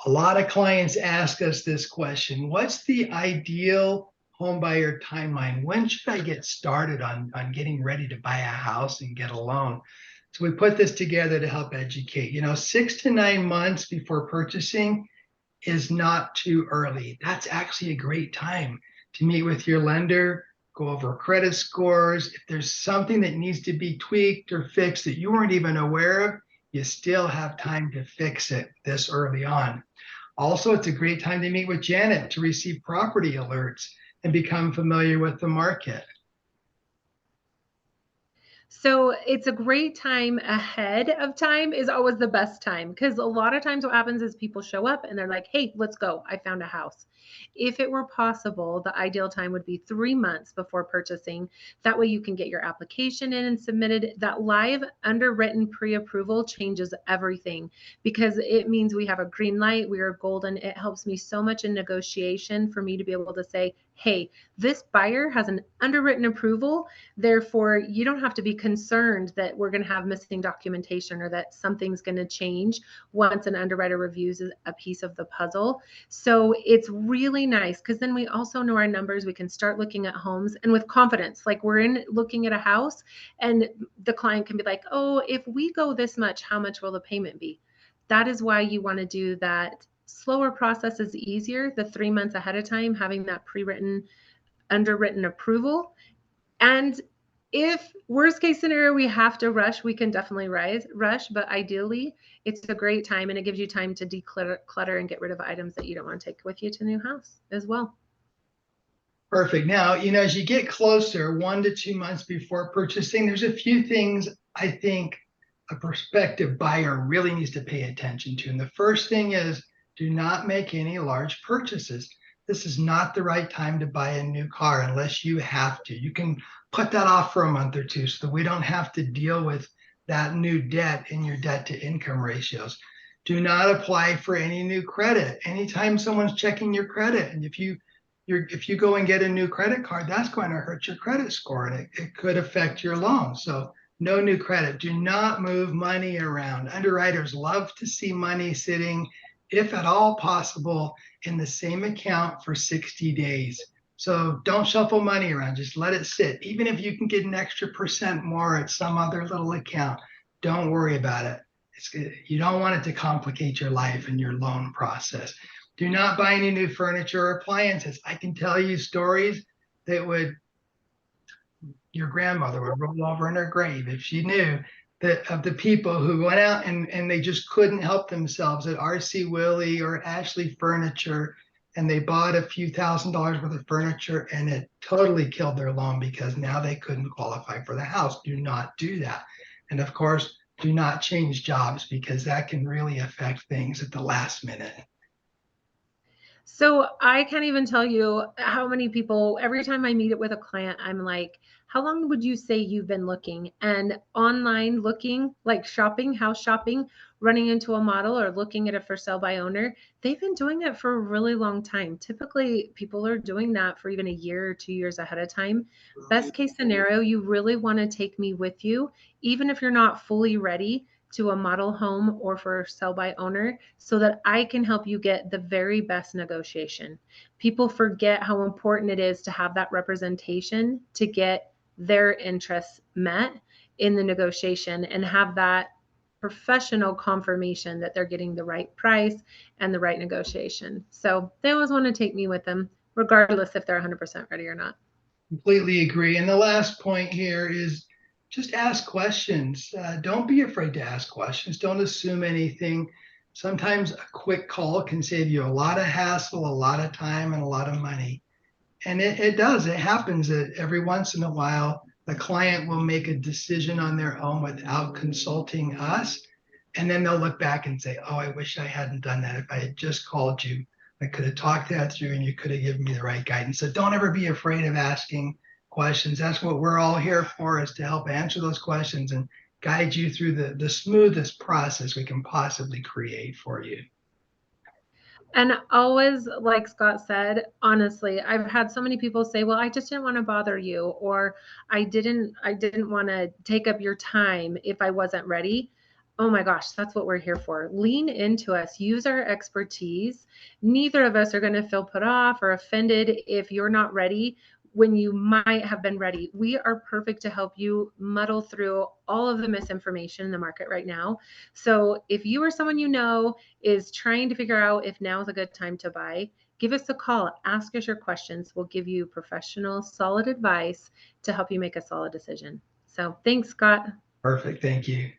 A lot of clients ask us this question: what's the ideal home buyer timeline? When should I get started on getting ready to buy a house and get a loan? So we put this together to help educate. 6 to 9 months before purchasing is not too early. That's actually a great time to meet with your lender, go over credit scores. If there's something that needs to be tweaked or fixed that you weren't even aware of, you still have time to fix it this early on. Also, it's a great time to meet with Janet to receive property alerts and become familiar with the market. So it's a great time. Ahead of time is always the best time, because a lot of times what happens is people show up and they're like, hey, let's go. I found a house. If it were possible, the ideal time would be 3 months before purchasing. That way you can get your application in and submitted. That live underwritten pre-approval changes everything, because it means we have a green light. We are golden. It helps me so much in negotiation for me to be able to say, hey, this buyer has an underwritten approval. Therefore, you don't have to be concerned that we're going to have missing documentation or that something's going to change once an underwriter reviews a piece of the puzzle. So it's really nice, because then we also know our numbers. We can start looking at homes and with confidence, like we're in looking at a house, and the client can be like, oh, if we go this much, how much will the payment be? That is why you want to do that. Slower process is easier. The 3 months ahead of time, having that pre-written, underwritten approval. And if worst case scenario, we have to rush, we can definitely rush, but ideally it's a great time, and it gives you time to declutter and get rid of items that you don't want to take with you to the new house as well. Perfect. Now, as you get closer, 1 to 2 months before purchasing, there's a few things I think a prospective buyer really needs to pay attention to. And the first thing is, do not make any large purchases. This is not the right time to buy a new car unless you have to. You can put that off for a month or two so that we don't have to deal with that new debt in your debt to income ratios. Do not apply for any new credit. Anytime someone's checking your credit, and if you go and get a new credit card, that's going to hurt your credit score, and it could affect your loan. So no new credit. Do not move money around. Underwriters love to see money sitting, if at all possible, in the same account for 60 days. So don't shuffle money around. Just let it sit. Even if you can get an extra percent more at some other little account, don't worry about it. You don't want it to complicate your life and your loan process. Do not buy any new furniture or appliances. I can tell you stories that your grandmother would roll over in her grave if she knew that of the people who went out and they just couldn't help themselves at RC Willey or Ashley Furniture, and they bought a few $1,000s worth of furniture, and it totally killed their loan because now they couldn't qualify for the house. Do not do that. And of course, do not change jobs, because that can really affect things at the last minute. So I can't even tell you how many people, every time I meet it with a client, I'm like, how long would you say you've been looking? And online looking, like shopping, house shopping, running into a model or looking at it for sale by owner, they've been doing it for a really long time. Typically, people are doing that for even a year or 2 years ahead of time. Best case scenario, you really want to take me with you, even if you're not fully ready to a model home or for sell by owner, so that I can help you get the very best negotiation. People forget how important it is to have that representation to get their interests met in the negotiation and have that professional confirmation that they're getting the right price and the right negotiation. So they always want to take me with them, regardless if they're 100% ready or not. Completely agree. And the last point here is just ask questions. Don't be afraid to ask questions. Don't assume anything. Sometimes a quick call can save you a lot of hassle, a lot of time, and a lot of money. And it does. It happens that every once in a while, the client will make a decision on their own without consulting us. And then they'll look back and say, oh, I wish I hadn't done that. If I had just called you, I could have talked that through and you could have given me the right guidance. So don't ever be afraid of asking questions. That's what we're all here for, is to help answer those questions and guide you through the smoothest process we can possibly create for you. And always, like Scott said, honestly, I've had so many people say, well, I just didn't want to bother you, or I didn't want to take up your time if I wasn't ready. Oh my gosh, that's what we're here for. Lean into us, use our expertise. Neither of us are going to feel put off or offended if you're not ready when you might have been ready. We are perfect to help you muddle through all of the misinformation in the market right now. So if you or someone you know is trying to figure out if now is a good time to buy, give us a call, ask us your questions. We'll give you professional, solid advice to help you make a solid decision. So thanks, Scott. Perfect. Thank you.